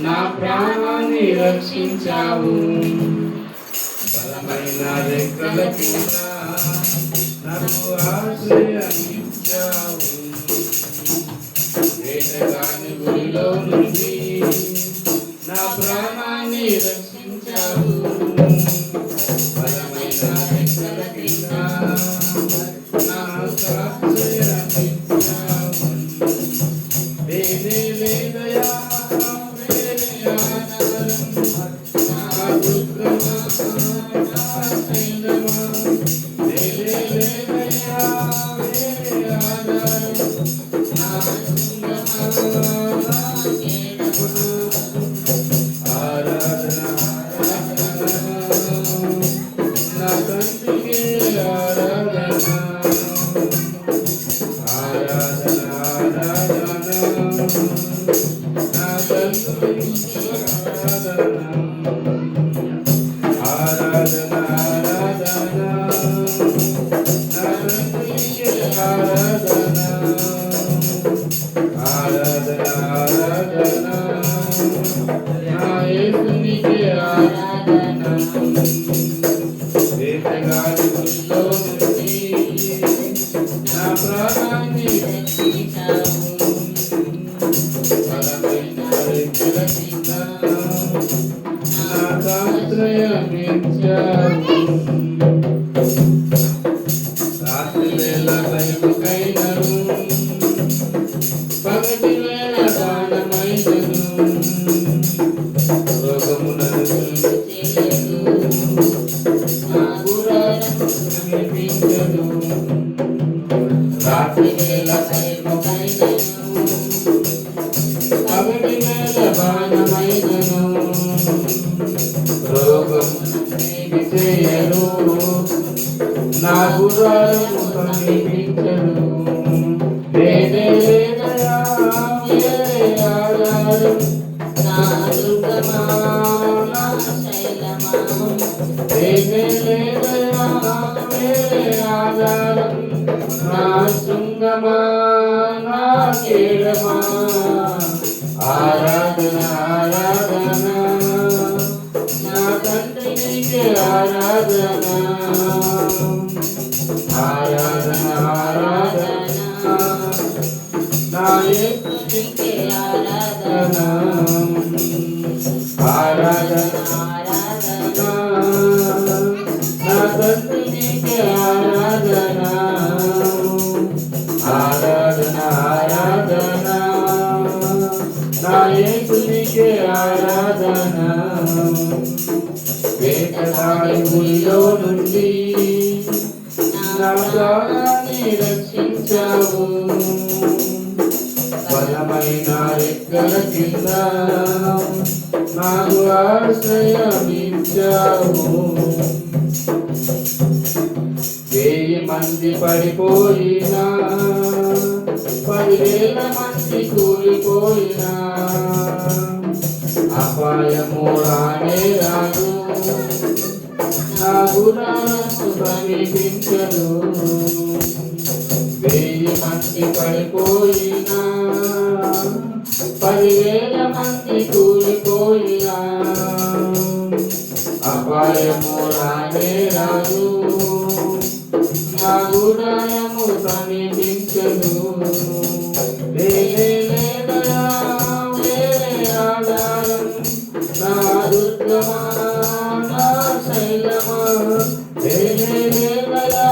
నా ప్రాణాన్ని రక్షించావు. బలమైన రెక్కల కింద నాకు ఆశ్రయించావు. వేటగాని గురిలో నుండి నా ప్రాణాన్ని రక్షించావు. బలమైన రెక్కల కింద నాకు ఆశ్రయించావు. వేరే లేదయా వేరే ఆధారం నా దుఃఖమా నా శైలమా. వేరే లేదయా వేరే ఆధారం నా దుఃఖమా నా శైలమా. ఆరాధన నా తండ్రికి ఆరాధన ఆరాధన ఆరాధన నా తండ్రికి ఆరాధన ఆరాధన ఆరాధన నా తండ్రికి ఆరాధన ఆరాధన ఆరాధన నా యేసునికి ఆరాధన. వేటగాని గురిలో నుండి నా ప్రాణాన్ని రక్షించావు. బలమైన రెక్కల కింద నాకు ఆశ్రయమిచ్చావు. రాత్రి వేళ భయముకైనను పగటి వేళ బాణమైనను రోగమునను చేయదు. నా గురాలను సమీపించదు. రాత్రి వేళ భయముకైనను పగటి వేళ బాణమైనను రోగమునేమి చేయదు. నా గురాలను సమీపించదు. వేరే లేదయా వేరే ఆధారం నా దుర్గమా నా శైలమా. వేరే లేదయా వేరే ఆధారం నా శృంగమా నా కేడమా. ఆరాధన ఆరాధన నా తండ్రికి ఆరాధన ఆరాధన ఆరాధన నా యేసునికి ఆరాధన ఆరాధన ఆరాధన నా తండ్రికి ఆరాధన ఆరాధన ఆరాధన నా యేసునికి ఆరాధన. వేటగాని గురిలో నుండి నా ప్రాణాన్ని రక్షించావు. బలమైన రెక్కల కింద నాకు ఆశ్రయమిచ్చావు. 1000 మంది పడిపోయినా 10,000 మంది కూలిపోయినా అపాయము రానే రాదు. నా గురాలను సమీపించదు. 1000 మంది పడిపోయినా 10,000 మంది కూలిపోయినా అపాయము రానే రాదు. నా గురాలను సమీపించదు. వేరే లేదయా వేరే ఆధారం నా దుర్గమా నా శైలమా. వేరే లేదయా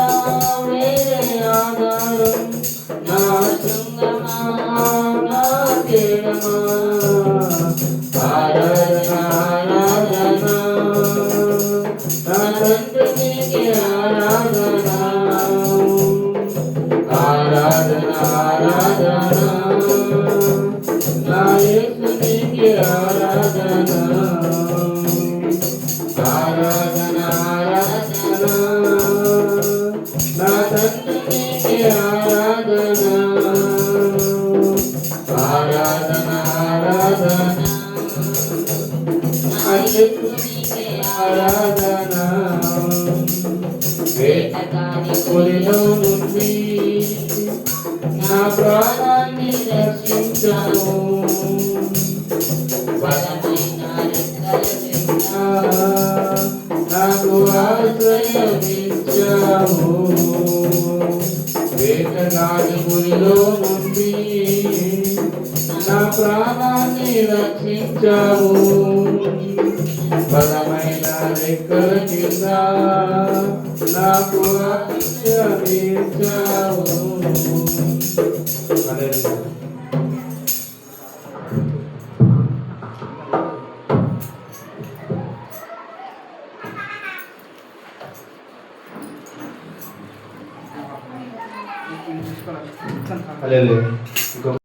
వేరే ఆధారం నా శృంగమా నా కేడమా. ఆరాధన ఆరాధన నా తండ్రికి ఆరాధన ఆరాధన ఆరాధన నా యేసునికి ఆరాధన ఆరాధన ఆరాధన నా తండ్రికి ఆరాధన ఆరాధన ఆరాధన నా యేసునికి ఆరాధన. వేటగాని గురిలో నుండి నా ప్రాణాన్ని రక్షించావు. వేటగాని గురిలో నుండి నా ప్రాణాన్ని రక్షించావు. బలమైన రెక్కల కింద నాకు ఆశ్రయించావు. హల్లెలూయా.